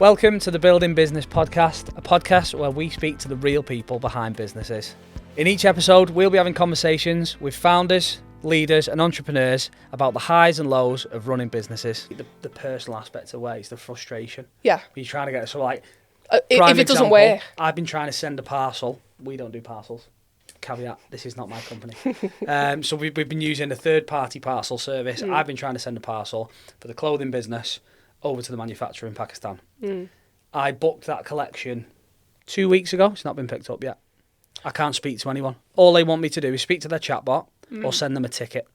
Welcome to the Building Business Podcast, a podcast where we speak to the real people behind businesses. In each episode, we'll be having conversations with founders, leaders and entrepreneurs about the highs and lows of running businesses. The personal aspect away is the frustration. Yeah. You're trying to get, so like, if it doesn't work. I've been trying to send a parcel. We don't do parcels. Caveat, this is not my company. So we've been using a third-party parcel service. I've been trying to send a parcel for the clothing business over to the manufacturer in Pakistan. I booked that collection 2 weeks ago. It's not been picked up yet. I can't speak to anyone. All they want me to do is speak to their chatbot or send them a ticket.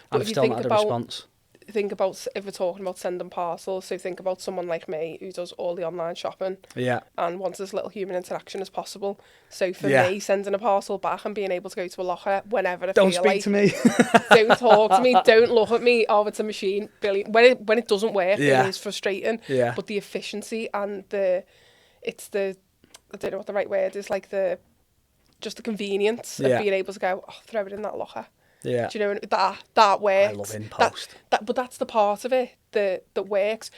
But I've still not had a response. Think about, if we're talking about sending parcels, so think about someone like me who does all the online shopping and wants as little human interaction as possible. So for me, sending a parcel back and being able to go to a locker whenever I feel like... Don't speak to me. Don't talk to me. Don't look at me. Oh, it's a machine. Brilliant. When it doesn't work, it is frustrating. Yeah. But the efficiency and I don't know what the right word is, like just the convenience of being able to go, throw it in that locker. Yeah. Do you know that works? I love in post. But that's the part of it that works.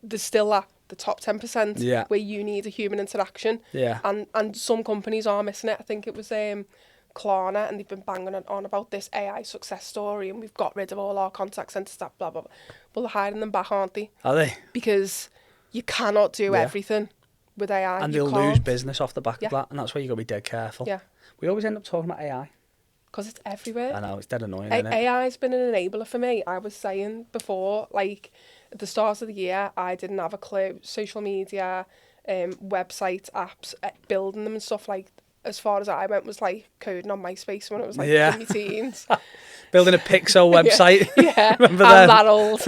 There's still the top 10% where you need a human interaction. Yeah. And some companies are missing it. I think it was Klarna, and they've been banging on about this AI success story, and we've got rid of all our contact centre staff, blah, blah, blah. Well, they're hiring them back, aren't they? Are they? Because you cannot do everything with AI. And they'll lose business off the back of that, and that's where you've got to be dead careful. Yeah. We always end up talking about AI. Because it's everywhere. I know, it's dead annoying, isn't it? AI's been an enabler for me. I was saying before, like, at the start of the year, I didn't have a clue. Social media, websites, apps, building them and stuff, like, as far as I went, was like coding on MySpace when I was like in my teens. Building a Pixel website. Yeah, Remember I'm them? that old.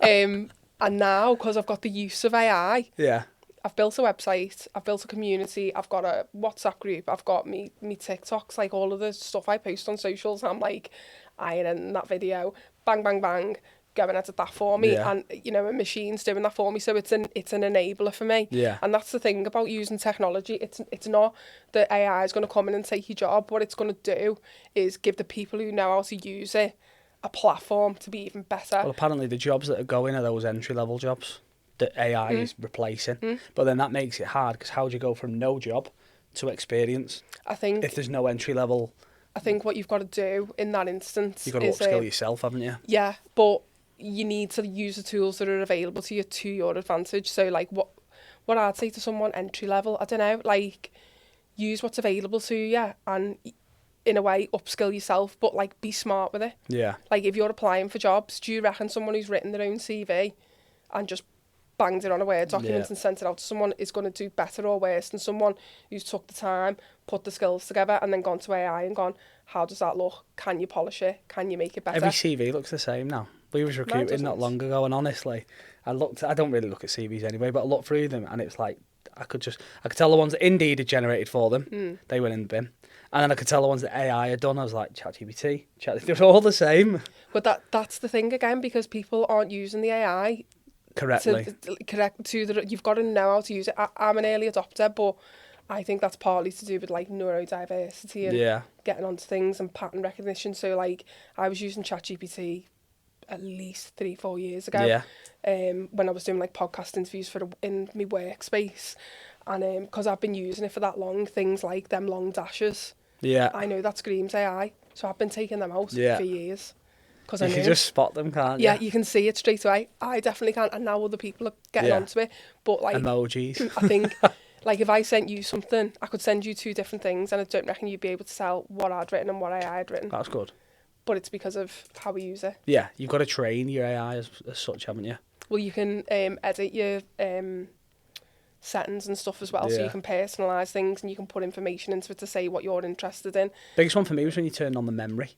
And now, because I've got the use of AI... Yeah. I've built a website, I've built a community, I've got a WhatsApp group, I've got me TikToks, like all of the stuff I post on socials. I'm like, ironing that video, bang, bang, bang, going edit that for me. Yeah. And, you know, a machine's doing that for me. So it's an enabler for me. Yeah. And that's the thing about using technology. It's not that AI is going to come in and take your job. What it's going to do is give the people who know how to use it a platform to be even better. Well, apparently the jobs that are going are those entry-level jobs that AI is replacing. But then that makes it hard, because how do you go from no job to experience? I think if there's no entry level, I think what you've got to do in that instance, you've got to upskill yourself, haven't you? Yeah, but you need to use the tools that are available to you to your advantage. So, like, what I'd say to someone entry level, I don't know, like, use what's available to you and, in a way, upskill yourself, but, like, be smart with it. Yeah. Like, if you're applying for jobs, do you reckon someone who's written their own CV and just banged it on a Word document and sent it out to someone is going to do better or worse than someone who's took the time, put the skills together, and then gone to AI and gone, how does that look? Can you polish it? Can you make it better? Every CV looks the same now. We was recruiting not long ago, and honestly, I don't really look at CVs anyway, but I looked through them, and it's like, I could tell the ones that Indeed had generated for them, they went in the bin. And then I could tell the ones that AI had done. I was like, ChatGPT, they're all the same. But that's the thing again, because people aren't using the AI correctly. You've got to know how to use it. I'm an early adopter, but I think that's partly to do with, like, neurodiversity and getting onto things and pattern recognition. So, like, I was using ChatGPT at least 3-4 years ago. When I was doing, like, podcast interviews in my workspace, and because I've been using it for that long, things like them long dashes. I know that screams AI, so I've been taking them out for years. You can just spot them, can't you? Yeah, you can see it straight away. I definitely can, and now other people are getting onto it. But, like, emojis. I think, like, if I sent you something, I could send you 2 different things, and I don't reckon you'd be able to tell what I'd written and what AI had written. That's good. But it's because of how we use it. Yeah, you've got to train your AI as such, haven't you? Well, you can edit your settings and stuff as well, so you can personalise things and you can put information into it to say what you're interested in. Biggest one for me was when you turned on the memory.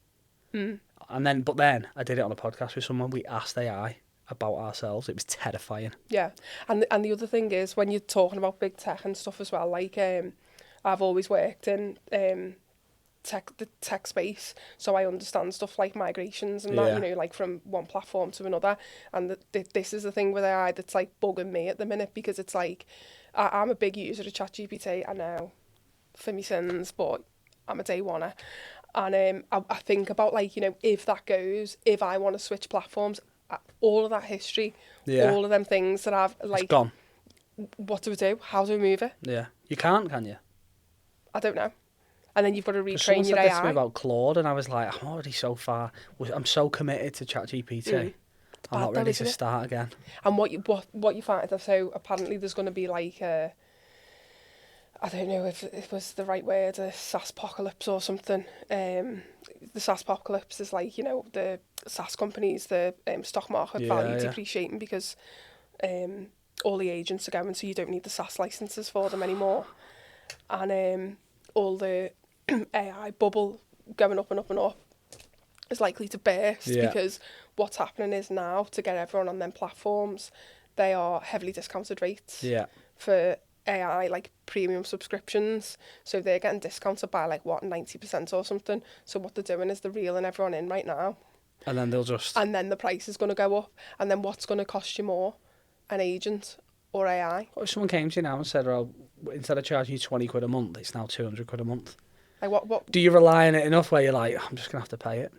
But then I did it on a podcast with someone. We asked AI about ourselves. It was terrifying. Yeah, and the other thing is, when you're talking about big tech and stuff as well, like I've always worked in the tech space, so I understand stuff like migrations and that, you know, like from one platform to another. And this is the thing with AI that's, like, bugging me at the minute, because it's like, I'm a big user of ChatGPT, I know, for me sins, but I'm a day oneer. And I think about, like, you know, if that goes, if I want to switch platforms, all of that history, Yeah. all of them things that I've It's like. gone. What do we do? How do we move it? Yeah. You can't, can you? I don't know. And then you've got to retrain Someone your said this to me AI. about Claude, and I was like, I'm already so far. I'm so committed to ChatGPT. I'm not ready to start again. And what you find, so apparently there's going to be like I don't know if it was the right word, a SaaSpocalypse or something. The SaaSpocalypse is like, you know, the SaaS companies, the stock market value depreciating because all the agents are going, so you don't need the SaaS licenses for them anymore. And all the AI bubble going up and up and up is likely to burst because what's happening is now to get everyone on them platforms, they are heavily discounted rates for AI, like premium subscriptions. So they're getting discounted by like 90% or something. So what they're doing is they're reeling everyone in right now. And then they'll just... And then the price is going to go up. And then what's going to cost you more? An agent or AI? What if someone came to you now and said, oh, instead of charging you 20 quid a month, it's now 200 quid a month? Like what? Do you rely on it enough where you're like, I'm just going to have to pay it?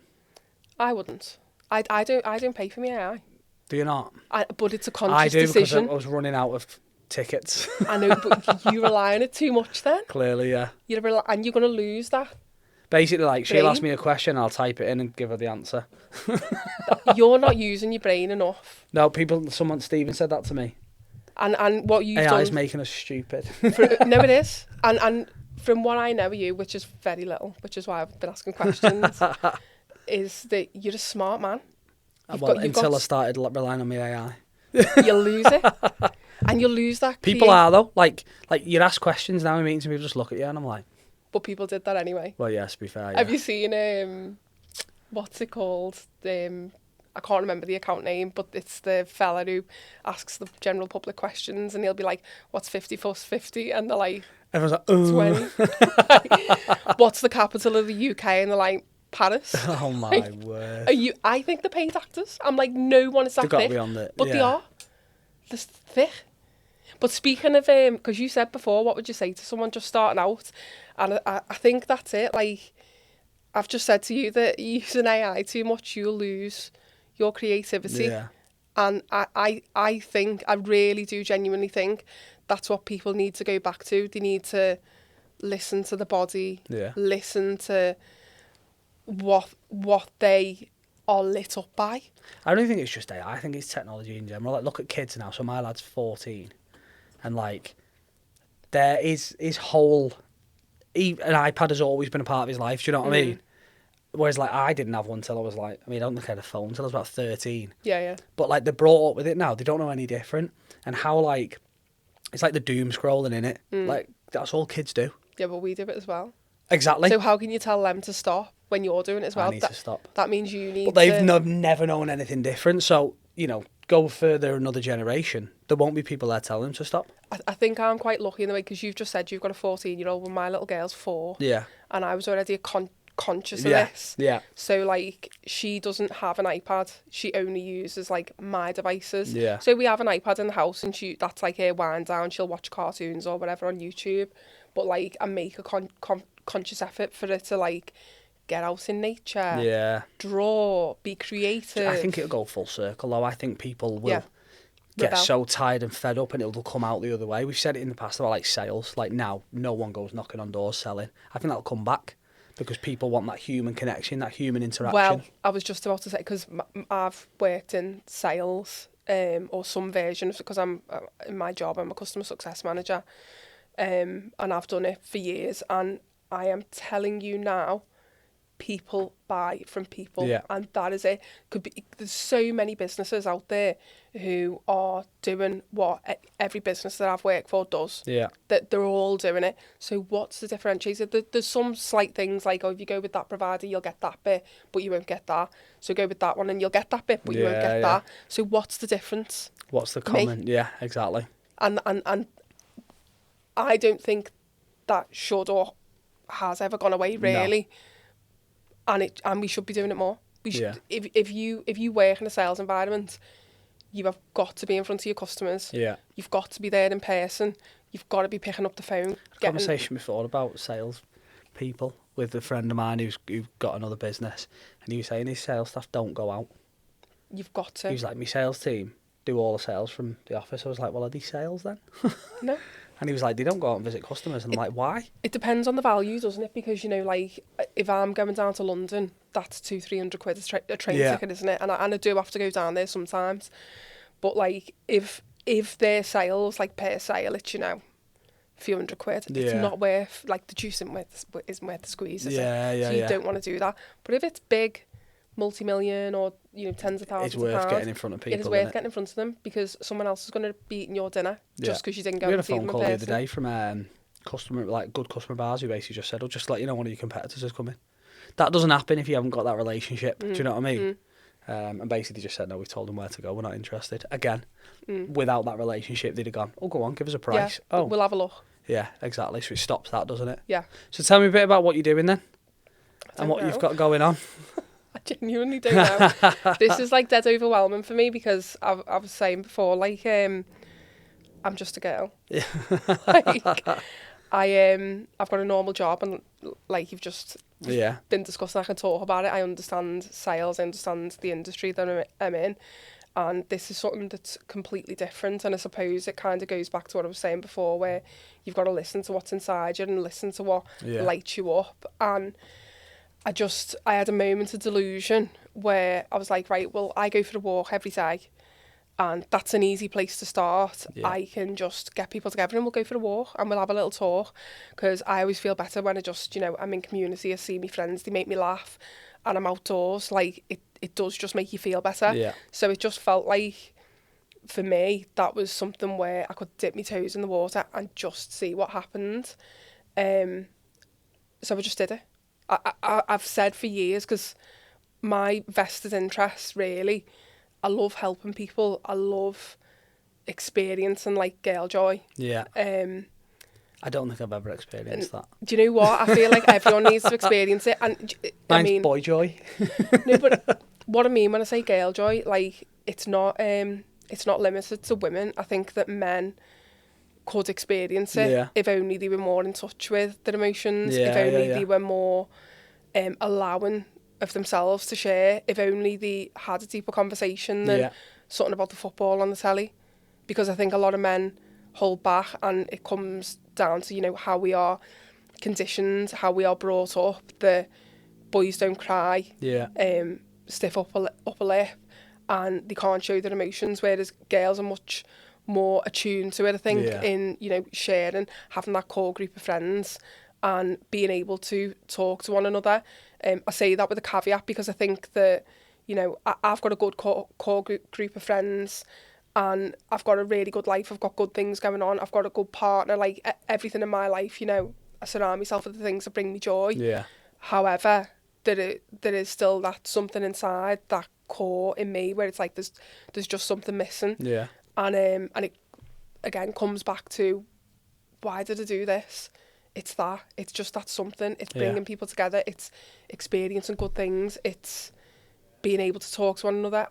I wouldn't. I don't pay for my AI. Do you not? But it's a conscious decision. Because I was running out of tickets. I know, but you rely on it too much then. Clearly, yeah. And you're going to lose that. Basically, like, she'll ask me a question, I'll type it in and give her the answer. You're not using your brain enough. No, Stephen said that to me. And what you've done... AI's making us stupid. No, it is. And from what I know of you, which is very little, which is why I've been asking questions, is that you're a smart man. Until I started relying on my AI. You'll lose it. And you'll lose that. People are, though. Like you ask questions now in meetings and people just look at you and I'm like... But people did that anyway. Well, yes, to be fair, yeah. Have you seen, what's it called? I can't remember the account name, but it's the fella who asks the general public questions and he'll be like, what's 50 plus 50? And they're like... Everyone's like, 20. What's the capital of the UK? And they're like, Paris. Oh my word. I think they're paid actors. I'm like, no one is that thick. They've got to be on it. But they are. They're thick. But speaking of, because you said before, what would you say to someone just starting out? And I think that's it. Like, I've just said to you that using AI too much, you'll lose your creativity. Yeah. And I think, I really do genuinely think that's what people need to go back to. They need to listen to the body, listen to what they are lit up by. I don't think it's just AI. I think it's technology in general. Like, look at kids now. So my lad's 14. And, like, there is his whole... an iPad has always been a part of his life. Do you know what I mean? Whereas, like, I didn't have one till I was, like... I mean, I don't think I had a phone till I was about 13. Yeah. But, like, they're brought up with it now. They don't know any different. And how, like... It's like the doom scrolling in it. Like, that's all kids do. Yeah, but we do it as well. Exactly. So how can you tell them to stop when you're doing it as well? I need to stop. That means you need But they've never known anything different. So, you know, go further another generation. There won't be people there telling them to stop. I think I'm quite lucky in the way, because you've just said you've got a 14-year-old when my little girl's 4. Yeah. And I was already conscious of this. Yeah. So, like, she doesn't have an iPad. She only uses, like, my devices. Yeah. So we have an iPad in the house and that's, like, her wind down. She'll watch cartoons or whatever on YouTube. But, like, I make a conscious effort for her to, like, get out in nature, draw, be creative. I think it'll go full circle, though. I think people will get so tired and fed up and it'll come out the other way. We've said it in the past about, like, sales. Like, now, no one goes knocking on doors selling. I think that'll come back because people want that human connection, that human interaction. Well, I was just about to say, because I've worked in sales or some version of it, because I'm in my job, I'm a customer success manager, and I've done it for years, and I am telling you now, people buy from people, and that is it. There's so many businesses out there who are doing what every business that I've worked for does. That they're all doing it. So what's the differentiator? There's some slight things like, oh, if you go with that provider, you'll get that bit, but you won't get that. So go with that one and you'll get that bit, but you won't get that. So what's the difference? What's the common? Yeah, exactly. And I don't think that should or has ever gone away, really. No. And we should be doing it more. We should, if you work in a sales environment, you have got to be in front of your customers. Yeah. You've got to be there in person. You've got to be picking up the phone. Conversation before about sales people with a friend of mine who's got another business, and he was saying his sales staff don't go out. You've got to. He was like, my sales team do all the sales from the office. I was like, well, are these sales then? No. And he was like, they don't go out and visit customers. And I'm like, why? It depends on the value, doesn't it? Because, you know, like, if I'm going down to London, that's 200-300 quid a train ticket, isn't it? And I do have to go down there sometimes. But, like, if their sales, like, per sale, it's, you know, a few hundred quid, it's not worth, like, the juice isn't worth the squeeze, is it? So you don't want to do that. But if it's big, multi-million or, you know, tens of thousands of pounds, it's worth getting in front of people. It is worth getting in front of them because someone else is going to be eating your dinner just because you didn't go and see them in person. We had a phone call the other day from good customer bars who basically just said, "Oh, just let you know one of your competitors is coming." That doesn't happen if you haven't got that relationship. Do you know what I mean? And basically just said, "No, we've told them where to go. We're not interested." Again, without that relationship, they'd have gone, "Oh, go on, give us a price." Yeah, we'll have a look. Yeah, exactly. So it stops that, doesn't it? Yeah. So tell me a bit about what you're doing then, and what you've got going on. I genuinely don't know. This is like dead overwhelming for me because I was saying before, like, I'm just a girl. Yeah. Like, I've got a normal job and like you've just been discussing, I can talk about it. I understand sales, I understand the industry that I'm in. And this is something that's completely different. And I suppose it kind of goes back to what I was saying before, where you've got to listen to what's inside you and listen to what lights you up. And I had a moment of delusion where I was like, right, well, I go for a walk every day and that's an easy place to start. Yeah. I can just get people together and we'll go for a walk and we'll have a little talk because I always feel better when I just, you know, I'm in community, I see my friends, they make me laugh and I'm outdoors. Like, it does just make you feel better. Yeah. So it just felt like, for me, that was something where I could dip my toes in the water and just see what happened. So I just did it. I've said for years, because my vested interest, really, I love helping people. I love experiencing, like, girl joy. Yeah. I don't think I've ever experienced that. Do you know what? I feel like everyone needs to experience it. And Mine's boy joy. No, but what I mean when I say girl joy, like, it's not limited to women. I think that men could experience it if only they were more in touch with their emotions, if only they were more allowing of themselves to share, if only they had a deeper conversation than something about the football on the telly. Because I think a lot of men hold back and it comes down to, you know, how we are conditioned, how we are brought up, the boys don't cry, stiff upper lip, and they can't show their emotions, whereas girls are much more attuned to it, I think, in, you know, sharing, having that core group of friends and being able to talk to one another. I say that with a caveat because I think that, you know, I've got a good core group of friends and I've got a really good life. I've got good things going on. I've got a good partner, like everything in my life, you know, I surround myself with the things that bring me joy. Yeah. However, there is still that something inside, that core in me where it's like there's just something missing. Yeah. And it again comes back to, why did I do this? It's just that something. It's bringing people together. It's experiencing good things. It's being able to talk to one another.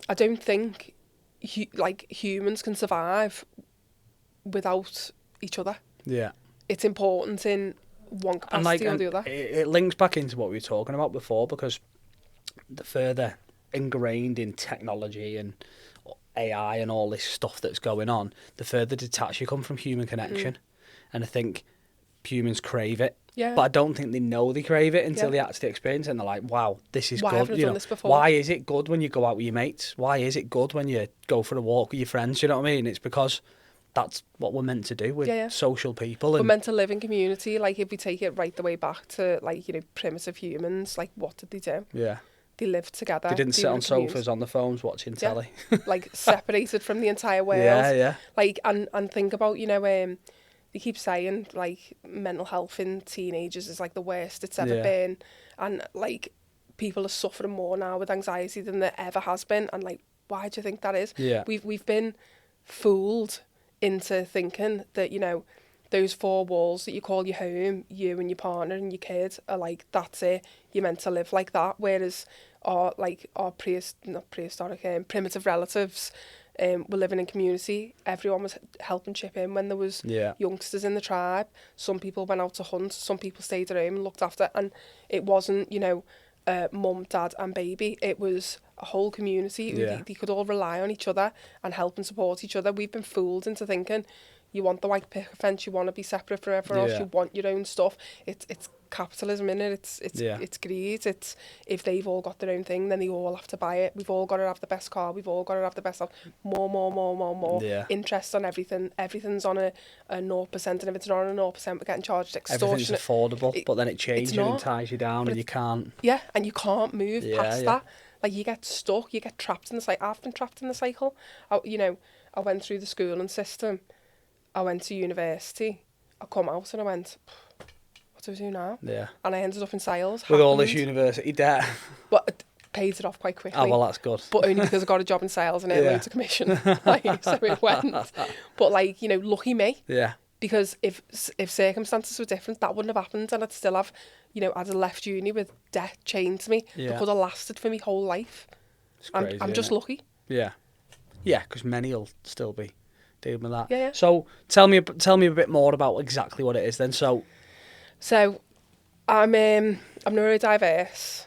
I don't think humans can survive without each other. Yeah. It's important in one capacity or the other. It links back into what we were talking about before, because the further ingrained in technology and AI and all this stuff that's going on, the further detached you come from human connection. And I think humans crave it. Yeah. But I don't think they know they crave it until they actually experience it and they're like, wow, this is good. Haven't I done this before? Why is it good when you go out with your mates? Why is it good when you go for a walk with your friends? You know what I mean? It's because that's what we're meant to do with social people. We're meant to live in community. Like, if we take it right the way back to, like, you know, primitive humans, like, what did they do? Yeah. They lived together. They didn't sit on sofas on the phones watching telly. Like, separated from the entire world. Yeah, yeah. Like, and think about, you know, they keep saying, like, mental health in teenagers is, like, the worst it's ever been. And, like, people are suffering more now with anxiety than there ever has been. And, like, why do you think that is? Yeah. We've been fooled into thinking that, you know, those four walls that you call your home, you and your partner and your kid, are like, that's it. You're meant to live like that. Whereas our primitive relatives were living in community. Everyone was helping chip in when there was youngsters in the tribe. Some people went out to hunt. Some people stayed at home and looked after. And it wasn't, you know, mum, dad and baby. It was a whole community. They could all rely on each other and help and support each other. We've been fooled into thinking you want the white picket fence, you want to be separate from everyone else, you want your own stuff. It's capitalism, innit? It's greed. It's if they've all got their own thing, then they all have to buy it. We've all got to have the best car. We've all got to have the best house. More. Yeah. Interest on everything. Everything's on a 0%, and if it's not on a 0%, we're getting charged extortionate. Everything's affordable, but then it changes and ties you down, and you can't. Yeah, and you can't move past that. Like, you get stuck, you get trapped in the cycle. I've been trapped in the cycle. I went through the schooling system. I went to university. I come out and I went, what do I do now? Yeah. And I ended up in sales. With all this university debt. But it paid it off quite quickly. Oh, well, that's good. But only because I got a job in sales and earned loads of commission. So it went. But, lucky me. Yeah. Because if circumstances were different, that wouldn't have happened, and I'd still have, I'd have left uni with debt chained to me. That could have lasted for me whole life. It's crazy, I'm just lucky. Yeah. Yeah, because many will still be dealing with that. Yeah. So tell me a bit more about exactly what it is then. So I'm neurodiverse.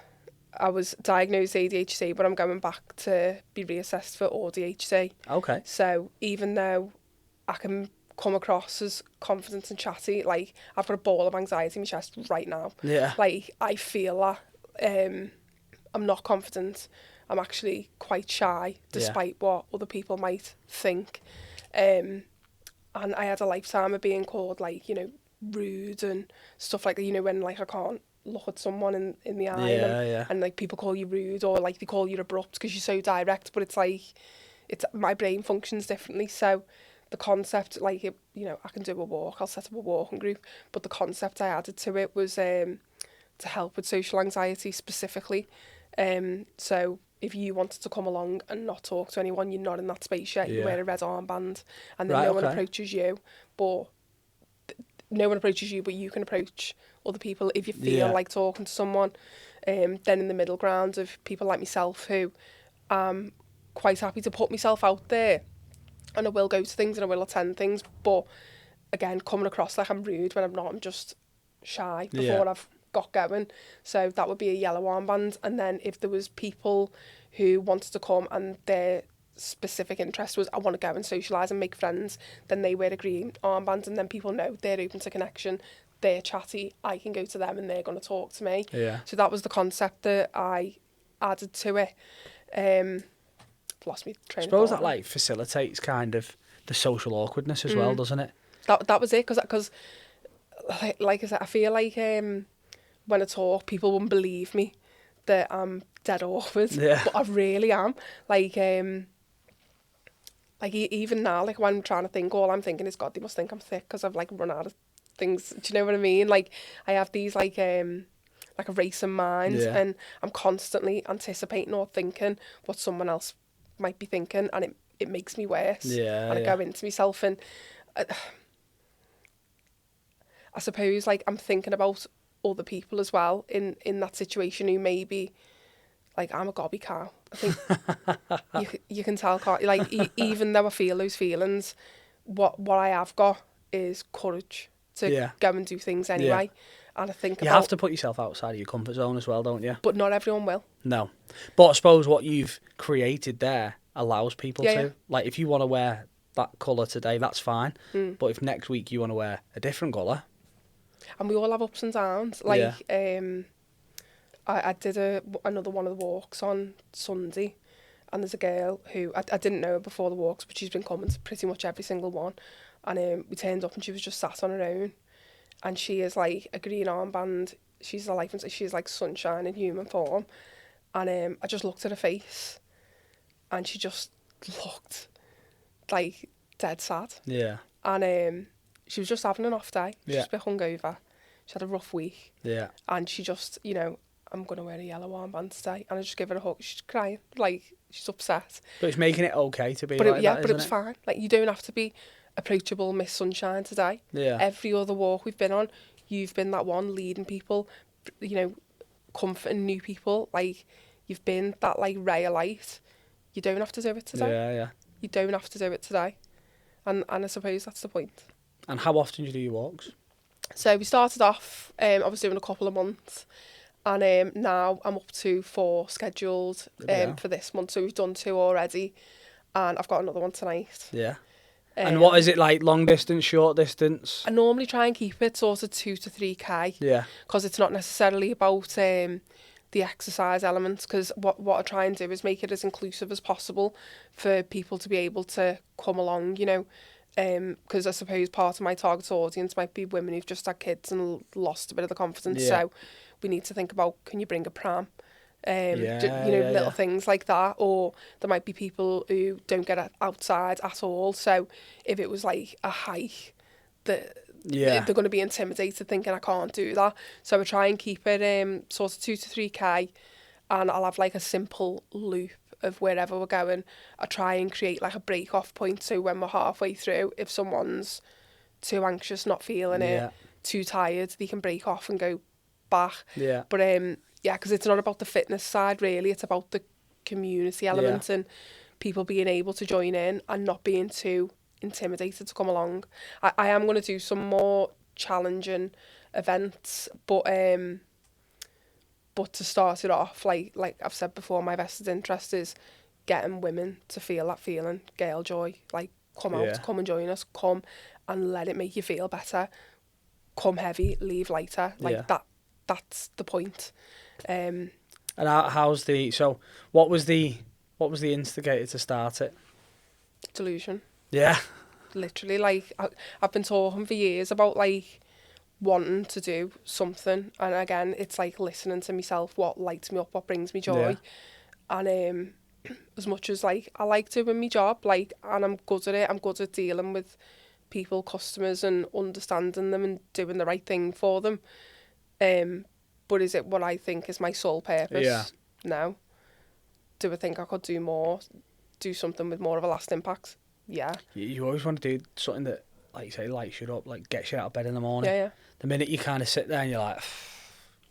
I was diagnosed ADHD, but I'm going back to be reassessed for ADHD. Okay. So even though I can come across as confident and chatty, I've got a ball of anxiety in my chest right now. Yeah. I feel that I'm not confident. I'm actually quite shy, despite what other people might think. And I had a lifetime of being called rude and stuff like that, when I can't look at someone in the eye and people call you rude, or they call you abrupt because you're so direct, but it's my brain functions differently. So the concept, I can do a walk, I'll set up a walking group, but the concept I added to it was to help with social anxiety specifically. So if you wanted to come along and not talk to anyone, you're not in that space yet, you wear a red armband, and then no one approaches you, but you can approach other people if you feel like talking to someone. Then in the middle ground of people like myself, who I'm quite happy to put myself out there, and I will go to things and I will attend things, but again, coming across like I'm rude when I'm not. I'm just shy before I've got going. So that would be a yellow armband. And then if there was people who wanted to come and their specific interest was, I want to go and socialise and make friends, then they wear a green armband, and then people know they're open to connection, they're chatty, I can go to them and they're going to talk to me. Yeah. So that was the concept that I added to it. Lost me train of thought. I suppose that facilitates kind of the social awkwardness as well, doesn't it? That was it, because like I said, I feel like when I talk, people wouldn't believe me that I'm dead awkward, but I really am. Even now, when I'm trying to think, all I'm thinking is, God, they must think I'm thick because I've run out of things. Do you know what I mean? I have these a racing mind, and I'm constantly anticipating or thinking what someone else might be thinking, and it makes me worse. And I go into myself, and I suppose I'm thinking about other people as well in that situation who maybe I'm a gobby cow. I think you can tell, can't you? Even though I feel those feelings, what I have got is courage to go and do things anyway. And I think you have to put yourself outside of your comfort zone as well, don't you? But not everyone will. No. But I suppose what you've created there allows people to. If you want to wear that colour today, that's fine. But if next week you want to wear a different colour. And we all have ups and downs. I did another one of the walks on Sunday, and there's a girl who, I didn't know her before the walks, but she's been coming to pretty much every single one. And we turned up and she was just sat on her own. And she is a green armband. She's a life, she's sunshine in human form. And I just looked at her face, and she just looked dead sad. Yeah. And she was just having an off day. She was a bit hungover. She had a rough week. Yeah. And she just, I'm going to wear a yellow armband today. And I just give her a hug. She's crying. She's upset. But it's making it okay to be that, but it was fine. You don't have to be approachable Miss Sunshine today. Yeah. Every other walk we've been on, you've been that one leading people, comforting new people. You've been that ray of light. You don't have to do it today. Yeah. You don't have to do it today. And I suppose that's the point. And how often do you do your walks? So we started off, I was doing a couple of months, And now I'm up to 4 scheduled for this month. So we've done 2 already, and I've got another one tonight. Yeah. And what is it like, long distance, short distance? I normally try and keep it sort of 2 to 3k. Yeah. Because it's not necessarily about the exercise elements, because what I try and do is make it as inclusive as possible for people to be able to come along, you know. Because I suppose part of my target audience might be women who've just had kids and lost a bit of the confidence. Yeah. So we need to think about, can you bring a pram? Little things like that. Or there might be people who don't get outside at all. So if it was like a hike, they're going to be intimidated thinking I can't do that. So I try and keep it sort of 2 to 3k, and I'll have like a simple loop of wherever we're going. I try and create like a break off point, so when we're halfway through, if someone's too anxious, not feeling it, too tired, they can break off and go back. Yeah. But because it's not about the fitness side really, it's about the community element and people being able to join in and not being too intimidated to come along. I am going to do some more challenging events, but to start it off, like I've said before, my vested interest is getting women to feel that feeling, girl joy, like come out, come and join us, come and let it make you feel better, come heavy, leave lighter, like that's the point. And how's what was the instigator to start it? Delusion. Yeah. Literally, like I've been talking for years about like wanting to do something, and again it's like listening to myself, what lights me up, what brings me joy. And as much as like I like doing my job, like, and I'm good at it, I'm good at dealing with people, customers, and understanding them and doing the right thing for them, but is it what I think is my sole purpose? No. Do I think I could do more, do something with more of a lasting impact? Yeah. You always want to do something that, like you say, lights you up, like gets you out of bed in the morning. Yeah. The minute you kind of sit there and you're like,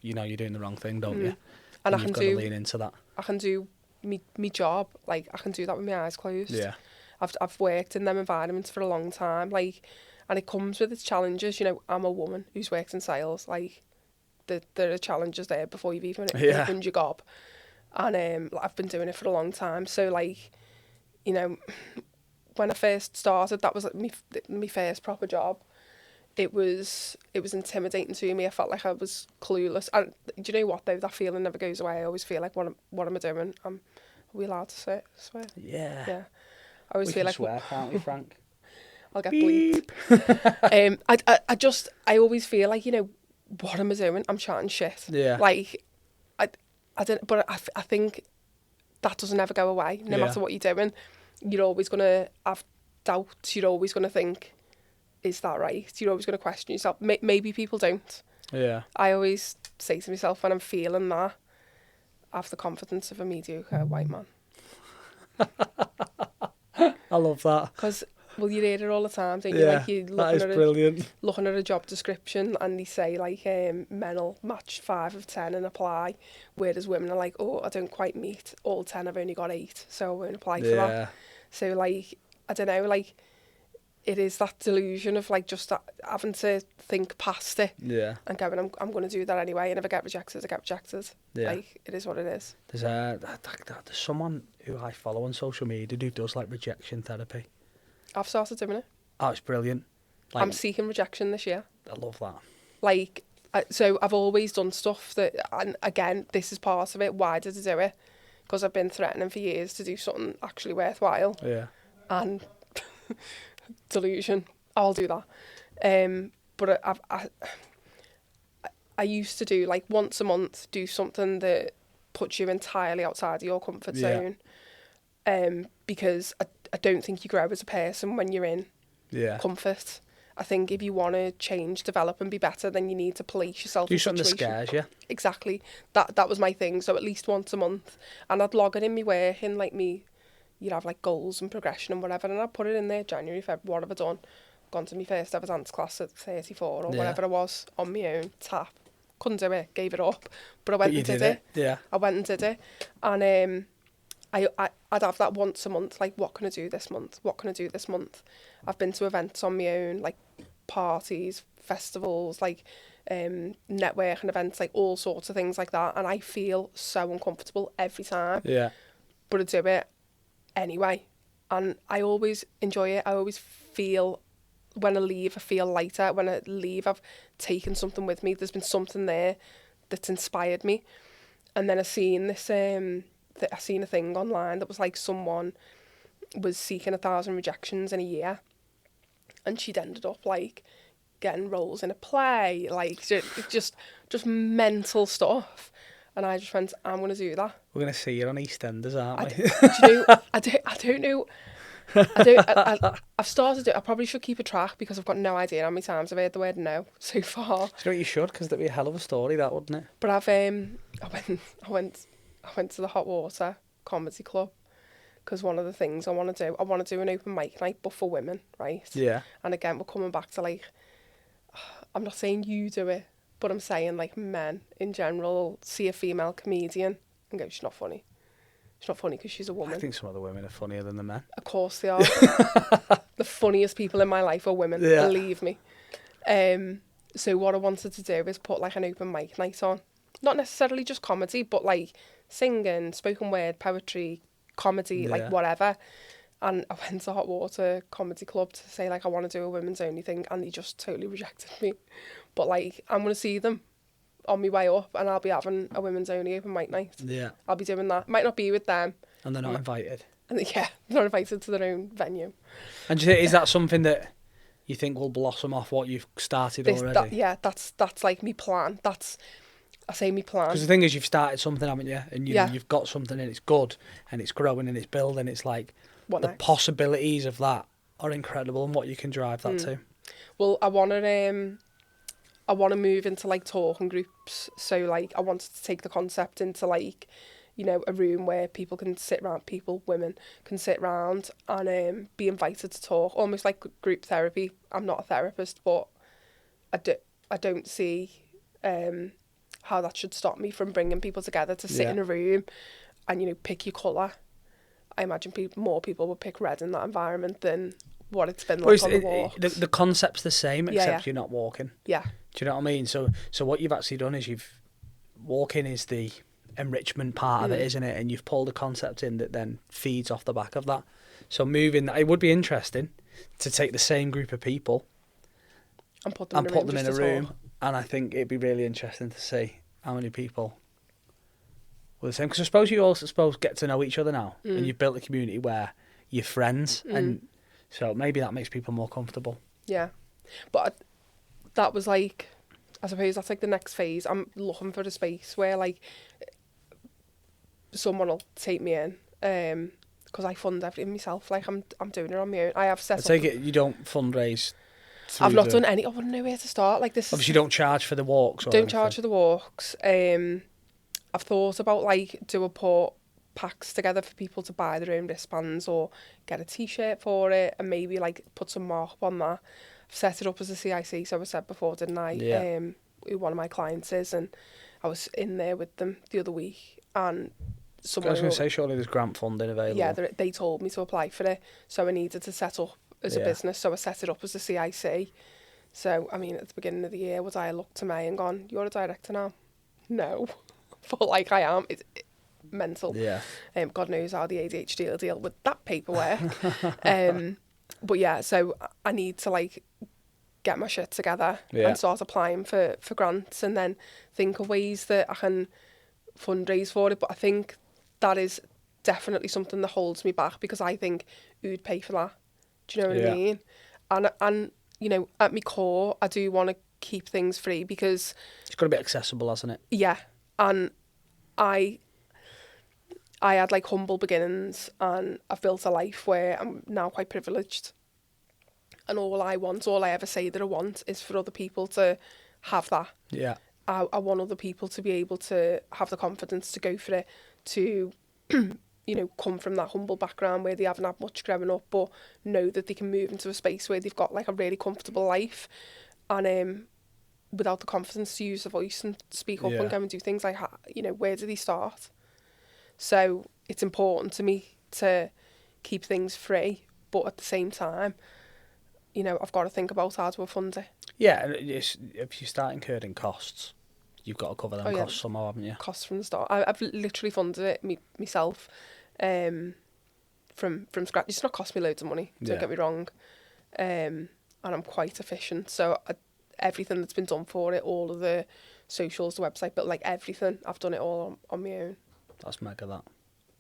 you know, you're doing the wrong thing, don't you? And you've got to lean into that. I can do me job, like I can do that with my eyes closed. Yeah. I've worked in them environments for a long time, like, and it comes with its challenges. You know, I'm a woman who's worked in sales, like, there are challenges there before you've even opened your gob. And I've been doing it for a long time, so like, you know, when I first started, that was like my first proper job. It was intimidating to me. I felt like I was clueless. And do you know what though? That feeling never goes away. I always feel like, what am I doing? Are we allowed to swear? Yeah. Yeah. I always feel like swear, can't we, Frank? I'll get bleeped. I always feel like, you know, what am I doing? I'm chatting shit. Yeah. Like, I don't. But I think that doesn't ever go away. No matter what you're doing, you're always gonna have doubts. You're always gonna think, is that right? You're always gonna question yourself. Maybe people don't. Yeah. I always say to myself when I'm feeling that, I have the confidence of a mediocre white man. I love that. Because, well, you hear it all the time, don't you? Like, you're looking at a job description and they say, like, men will match 5 of 10 and apply, whereas women are like, oh, I don't quite meet all 10, I've only got 8, so I won't apply for that. So, like, I don't know, like, it is that delusion of, like, just having to think past it. Yeah. And going, I'm going to do that anyway, and if I get rejected, I get rejected. Yeah. Like, it is what it is. There's someone who I follow on social media who does, like, rejection therapy. I've started doing it. Oh, it's brilliant. Like, I'm seeking rejection this year. I love that. Like, so I've always done stuff that, and again, this is part of it. Why did I do it? Because I've been threatening for years to do something actually worthwhile. Yeah. And delusion, I'll do that. But I used to do, like, once a month, do something that puts you entirely outside of your comfort zone. Because I don't think you grow as a person when you're in comfort. I think if you want to change, develop and be better, then you need to place yourself in something that scares you. Exactly. That was my thing. So at least once a month. And I'd log it in my work in, like, you'd have, like, goals and progression and whatever, and I'd put it in there, January, February, what have I done? Gone to my first ever dance class at 34 or whatever it was, on my own, tap. Couldn't do it, gave it up. But I went and did it. Yeah. I went and did it. And I'd have that once a month, like, what can I do this month? What can I do this month? I've been to events on my own, like parties, festivals, like networking events, like all sorts of things like that. And I feel so uncomfortable every time. Yeah. But I do it anyway. And I always enjoy it. I always feel, when I leave, I feel lighter. When I leave, I've taken something with me. There's been something there that's inspired me. And then I seen this, I seen a thing online that was like someone was seeking 1,000 rejections in a year. And she'd ended up like getting roles in a play, like just mental stuff. And I just went, I'm going to do that. We're going to see you on EastEnders, aren't we? I don't know. I've started it. I probably should keep a track because I've got no idea how many times I've heard the word no so far. Do you know what you should? Because that'd be a hell of a story, that, wouldn't it? But I went to the Hot Water Comedy Club because one of the things I want to do an open mic night, but for women, right? Yeah. And again, we're coming back to like, I'm not saying you do it, but I'm saying like men in general see a female comedian and go, she's not funny. She's not funny because she's a woman. I think some of the women are funnier than the men. Of course they are. The funniest people in my life are women, believe me. So what I wanted to do is put like an open mic night on. Not necessarily just comedy, but like singing, spoken word, poetry, comedy, like whatever. And I went to Hot Water Comedy Club to say like I want to do a women's only thing, and they just totally rejected me. But like I'm going to see them on my way up, and I'll be having a women's only open mic night. Yeah. I'll be doing that. Might not be with them. And they're not invited. And they're not invited to their own venue. And do you think, is that something that you think will blossom off what you've started already? That's like me plan. I say me plan. Because the thing is, you've started something, haven't you? And you've got something, and it's good, and it's growing, and it's building. It's like what the next? Possibilities of that are incredible, and what you can drive that to. Well, I want to move into like talking groups. So like I wanted to take the concept into like, you know, a room where people can sit around, women can sit around and be invited to talk, almost like group therapy. I'm not a therapist, but I don't see how that should stop me from bringing people together to sit in a room and, you know, pick your colour. I imagine more people would pick red in that environment than what it's been like on the walks. The concept's the same, except you're not walking. Yeah. Do you know what I mean? So what you've actually done is walking is the enrichment part of it, isn't it? And you've pulled a concept in that then feeds off the back of that. So it would be interesting to take the same group of people and put them in a room. And I think it'd be really interesting to see how many people were the same. Because I suppose you also get to know each other now, and you've built a community where you're friends, and so maybe that makes people more comfortable. Yeah, but that was like, I suppose that's like the next phase. I'm looking for a space where like someone will take me in, because I fund everything myself. Like I'm doing it on my own. I have set up. I take it you don't fundraise. I've not done any. I wouldn't know where to start. Like this. Obviously, you don't charge for the walks. Don't charge for the walks. I've thought about like put packs together for people to buy their own wristbands or get a T-shirt for it, and maybe like put some markup on that. I've set it up as a CIC, so I said before, didn't I? Yeah. Who one of my clients is, and I was in there with them the other week, and someone. I was going to say, surely there's grant funding available. Yeah, they told me to apply for it, so I needed to set up as a business, so I set it up as a CIC. So, I mean, at the beginning of the year, would I have looked to May and gone, you're a director now? No. But, like, I am. It's mental. Yeah. God knows how the ADHD will deal with that paperwork. But, yeah, so I need to, like, get my shit together and start applying for grants and then think of ways that I can fundraise for it. But I think that is definitely something that holds me back because I think who'd pay for that? Do you know what I mean? And you know, at my core, I do want to keep things free because it's got to be accessible, hasn't it? Yeah, and I had like humble beginnings, and I've built a life where I'm now quite privileged. And all I ever say that I want is for other people to have that. Yeah. I want other people to be able to have the confidence to go for it, to you know, come from that humble background where they haven't had much growing up, but know that they can move into a space where they've got like a really comfortable life, and without the confidence to use the voice and speak up and go and do things like, you know, where do they start? So it's important to me to keep things free, but at the same time, you know, I've got to think about how to fund it. Yeah, if you start incurring costs, you've got to cover them costs somehow, haven't you? Costs from the start. I've literally funded it myself, from scratch. It's not cost me loads of money. Don't get me wrong, and I'm quite efficient. So everything that's been done for it, all of the socials, the website, but like everything, I've done it all on my own. That's mega. That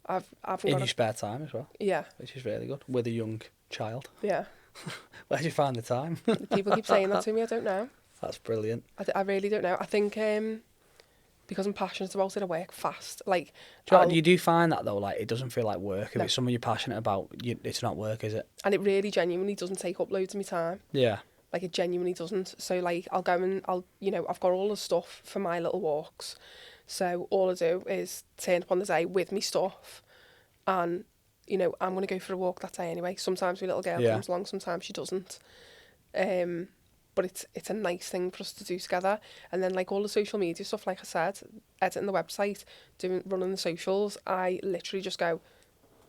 I've in your spare time as well. Yeah, which is really good with a young child. Yeah. Where do you find the time? People keep saying that to me. I don't know. That's brilliant. I really don't know. I think because I'm passionate about it, I work fast. Like, you do find that though, like it doesn't feel like work. If it's something you're passionate about, it's not work, is it? And it really genuinely doesn't take up loads of my time. Yeah. Like it genuinely doesn't. So like I'll go and I've got all the stuff for my little walks. So all I do is turn up on the day with me stuff, and I'm going to go for a walk that day anyway. Sometimes my little girl comes along, sometimes she doesn't. But it's a nice thing for us to do together. And then like all the social media stuff, like I said, editing the website, running the socials, I literally just go,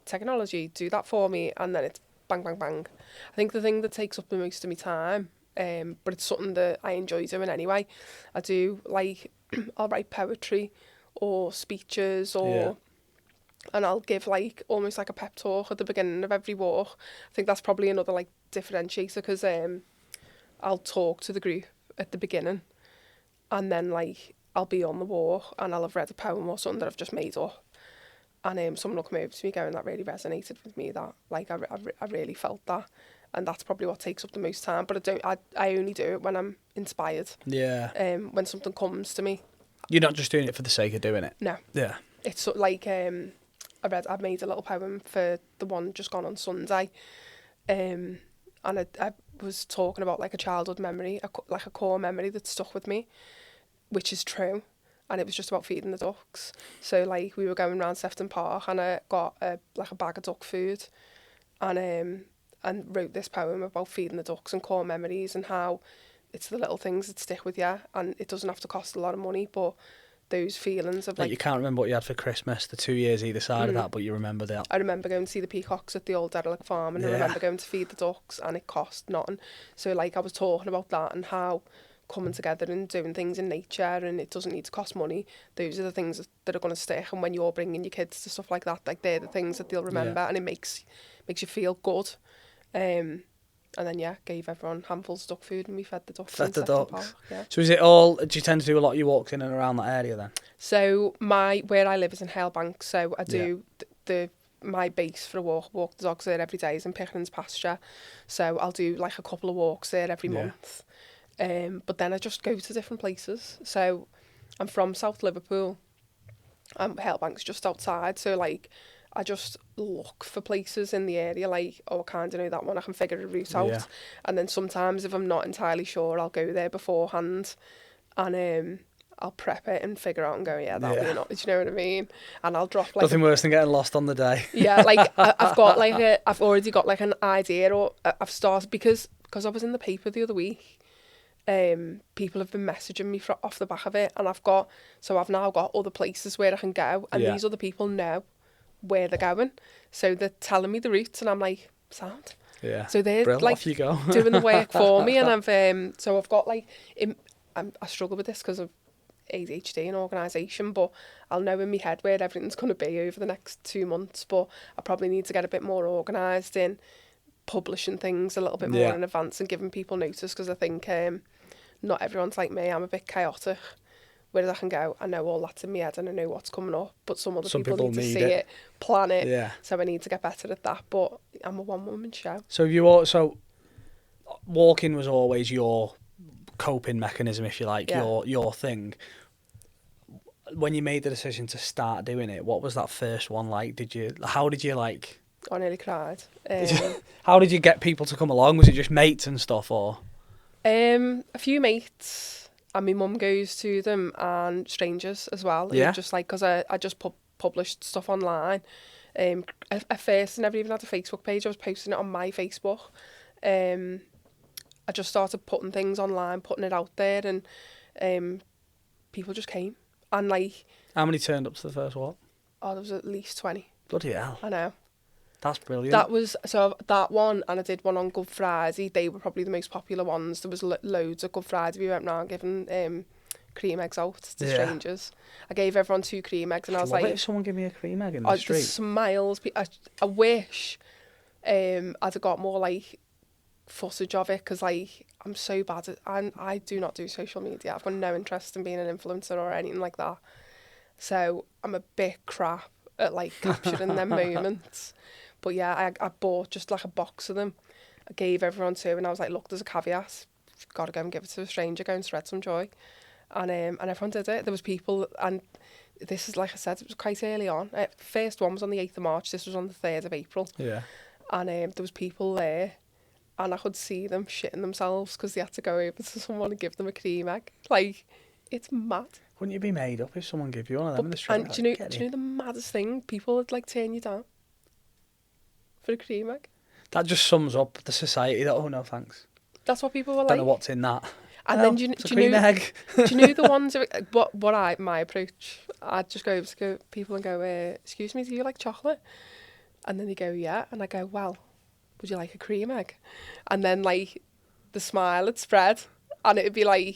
technology, do that for me, and then it's bang, bang, bang. I think the thing that takes up the most of my time, but it's something that I enjoy doing anyway, I do like, I'll write poetry or speeches and I'll give like almost like a pep talk at the beginning of every walk. I think that's probably another like differentiator, because I'll talk to the group at the beginning, and then like I'll be on the walk and I'll have read a poem or something that I've just made up, and someone will come over to me going, that really resonated with me, that like I really felt that, and that's probably what takes up the most time. But I only do it when I'm inspired. Yeah. When something comes to me. You're not just doing it for the sake of doing it. No. Yeah. It's so, like I've made a little poem for the one just gone on Sunday, and I was talking about like a childhood memory, like a core memory that stuck with me, which is true, and it was just about feeding the ducks. So like we were going around Sefton Park, and I got a bag of duck food, and wrote this poem about feeding the ducks and core memories, and how it's the little things that stick with you, and it doesn't have to cost a lot of money, but those feelings of like you can't remember what you had for Christmas the 2 years either side of that, but you remember that. I remember going to see the peacocks at the old derelict farm, and I remember going to feed the ducks, and it cost nothing. So like I was talking about that, and how coming together and doing things in nature, and it doesn't need to cost money. Those are the things that are going to stick, and when you're bringing your kids to stuff like that, like they're the things that they'll remember, and it makes you feel good. And then gave everyone handfuls of duck food, and we fed the ducks. Park, So is it all? Do you tend to do a lot of your walks in and around that area then? So where I live is in Hale Bank, so I do my base for a walk the dogs there every day is in Pickering's pasture. So I'll do like a couple of walks there every month. But then I just go to different places. So I'm from South Liverpool. Hale Bank's just outside, so like I just look for places in the area, like, I kind of know that one, I can figure a route out. And then sometimes if I'm not entirely sure, I'll go there beforehand, and I'll prep it and figure out and go, that way or not, do you know what I mean? And I'll drop like... Nothing worse than getting lost on the day. Like, I've got like I've already got like an idea, or I've started, because I was in the paper the other week, people have been messaging me off the back of it, and I've now got other places where I can go, and these other people know where they're going, so they're telling me the routes, and I'm like, sound. Yeah. So they're Brilliant, like off you go. doing the work for me, and I've got like I struggle with this because of ADHD and organisation, but I'll know in my head where everything's going to be over the next 2 months. But I probably need to get a bit more organised in publishing things a little bit more in advance and giving people notice, because I think not everyone's like me. I'm a bit chaotic. Whereas I can go, I know all that's in my head and I know what's coming up, but some people need to see it, plan it. Yeah. So I need to get better at that. But I'm a one-woman show. So walking was always your coping mechanism, if you like, your thing. When you made the decision to start doing it, what was that first one like? How did you like? I nearly cried. How did you get people to come along? Was it just mates and stuff, or? A few mates. And my mum goes to them, and strangers as well. Yeah. Just like, because I just published stuff online. At first, I never even had a Facebook page. I was posting it on my Facebook. I just started putting things online, putting it out there, and people just came. And like... How many turned up to the first walk? Oh, there was at least 20. Bloody hell. I know. That's brilliant. That was, so that one, and I did one on Good Friday. They were probably the most popular ones. There was loads of Good Friday. We went round giving cream eggs out to strangers. I gave everyone 2 cream eggs, and I was like, if someone gave me a cream egg in the street. The smiles. I wish I'd have got more like footage of it, because like I'm so bad at, I do not do social media. I've got no interest in being an influencer or anything like that. So I'm a bit crap at like capturing them moments. But yeah, I bought just like a box of them. I gave everyone 2, and I was like, look, there's a caveat. You've got to go and give it to a stranger, go and spread some joy. And everyone did it. There was people, and this is, like I said, it was quite early on. First one was on the 8th of March. This was on the 3rd of April. Yeah. And there was people there, and I could see them shitting themselves because they had to go over to someone and give them a cream egg. Like, it's mad. Wouldn't you be made up if someone gave you one of them in the street? And do you know the maddest thing? People would like turn you down for a cream egg. That just sums up the society that, oh no thanks. That's what people were like. Don't know what's in that. And then do you know egg. do you know the ones my approach? I'd just go over to people and go, excuse me, do you like chocolate? And then they go, yeah. And I go, well, would you like a cream egg? And then like the smile would spread, and it'd be like,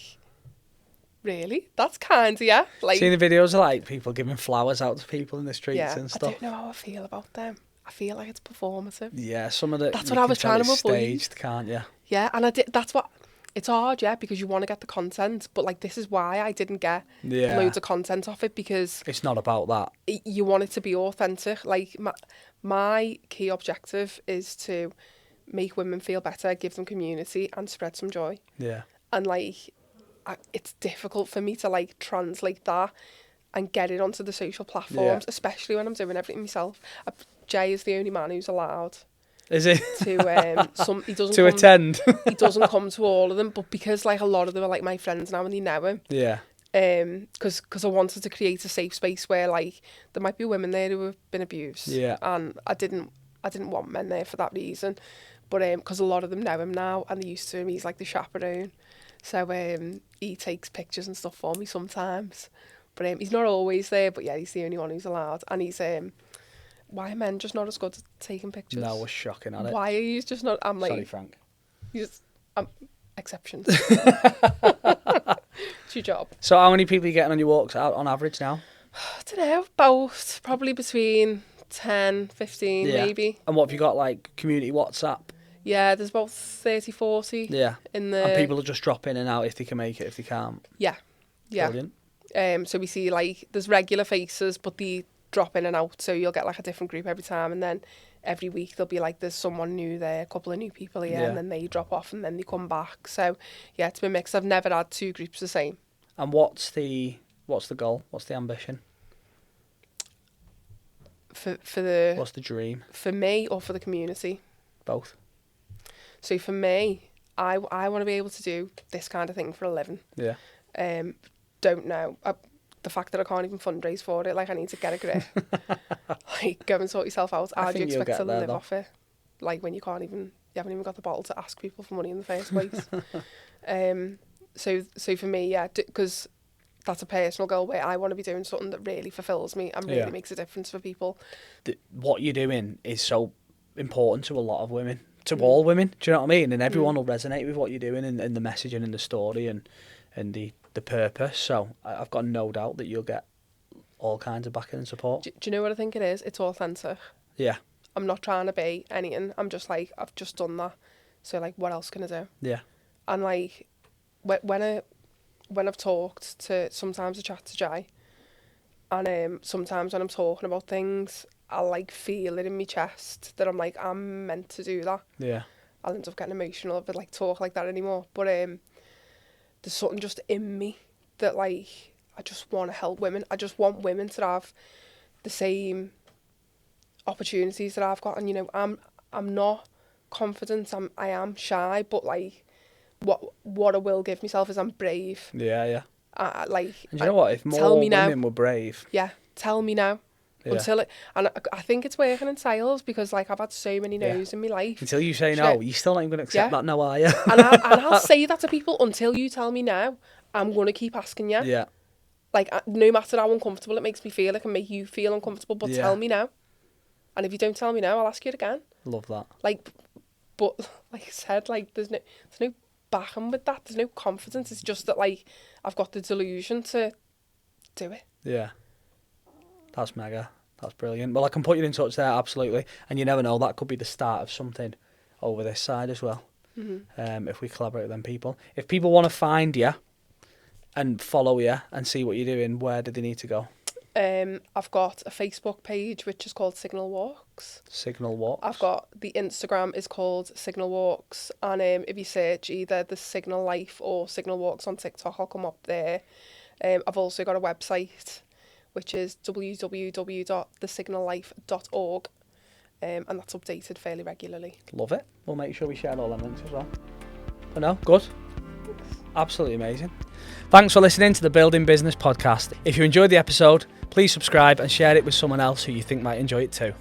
really? That's kind, yeah. Like, seeing the videos of like people giving flowers out to people in the streets and stuff. I don't know how I feel about them. I feel like it's performative. Yeah, some of the that's what I was trying to avoid. Staged, can't you? Yeah, and I did. That's what. It's hard, yeah, because you want to get the content, but like this is why I didn't get loads of content off it, because it's not about that. You want it to be authentic. Like my key objective is to make women feel better, give them community, and spread some joy. Yeah. And like, it's difficult for me to like translate that and get it onto the social platforms, especially when I'm doing everything myself. Jay is the only man who's allowed. Is it? He doesn't attend. He doesn't come to all of them, but because like a lot of them are like my friends now and they know him. Yeah. Because I wanted to create a safe space where like there might be women there who have been abused. Yeah. And I didn't want men there for that reason, but because a lot of them know him now and they're used to him. He's like the chaperone, so he takes pictures and stuff for me sometimes, but he's not always there. But yeah, he's the only one who's allowed, and he's why are men just not as good at taking pictures? No, we're shocking at it. Why are you just not? I'm like, sorry, Frank. Exceptions. It's your job. So how many people are you getting on your walks out on average now? I don't know, about probably between 10, 15 maybe. And what have you got, like community WhatsApp? Yeah, there's about 30, 40 in the... And people will just drop in and out if they can make it, if they can't? Yeah. Brilliant. So we see like, there's regular faces, but the drop in and out, so you'll get like a different group every time, and then every week there'll be like there's someone new there, a couple of new people here, and then they drop off and then they come back. So yeah, it's been mixed. I've never had 2 groups the same. And what's the goal? What's the ambition? For the what's the dream? For me or for the community? Both. So for me, I want to be able to do this kind of thing for a living. Yeah. Don't know. The fact that I can't even fundraise for it, like I need to get a grip. Like, go and sort yourself out. How do you expect to live off it? Like when you haven't even got the bottle to ask people for money in the first place. So for me, yeah, because that's a personal goal where I want to be doing something that really fulfills me and really makes a difference for people. What you're doing is so important to a lot of women, to all women. Do you know what I mean? And everyone will resonate with what you're doing and the messaging and the story and the purpose. So I've got no doubt that you'll get all kinds of backing and support. Do you know what I think it is? It's authentic. Yeah. I'm not trying to be anything. I'm just like, I've just done that. So like, what else can I do? Yeah. And like, when I've talked to, sometimes I chat to Jai, and sometimes when I'm talking about things, I like feel it in my chest that I'm like, I'm meant to do that. Yeah. I'll end up getting emotional if I like talk like that anymore. But there's something just in me that like, I just want to help women. I just want women to have the same opportunities that I've got. And you know, I'm not confident. I am shy, but like, what I will give myself is I'm brave. Yeah, yeah. And you know what? If more women were brave, tell me now. Yeah. And I think it's working in sales because like I've had so many no's in my life. Until you say no, you're still not even going to accept that no, are you? and I'll say that to people until you tell me no. I'm going to keep asking you. Yeah. Like no matter how uncomfortable it makes me feel, it can make you feel uncomfortable, but tell me now. And if you don't tell me now, I'll ask you again. Love that. Like, but like I said, like there's no backing with that. There's no confidence. It's just that like I've got the delusion to do it. Yeah. That's mega. That's brilliant. Well, I can put you in touch there, absolutely. And you never know, that could be the start of something over this side as well. If we collaborate with them people. If people want to find you and follow you and see what you're doing, where do they need to go? I've got a Facebook page which is called Signal Walks. Signal Walks. I've got the Instagram is called Signal Walks, and if you search either the Signal Life or Signal Walks on TikTok, I'll come up there. I've also got a website which is www.thesignallife.org, and that's updated fairly regularly. Love it. We'll make sure we share all them links as well. But no, good. Absolutely amazing. Thanks for listening to the Building Business Podcast. If you enjoyed the episode, please subscribe and share it with someone else who you think might enjoy it too.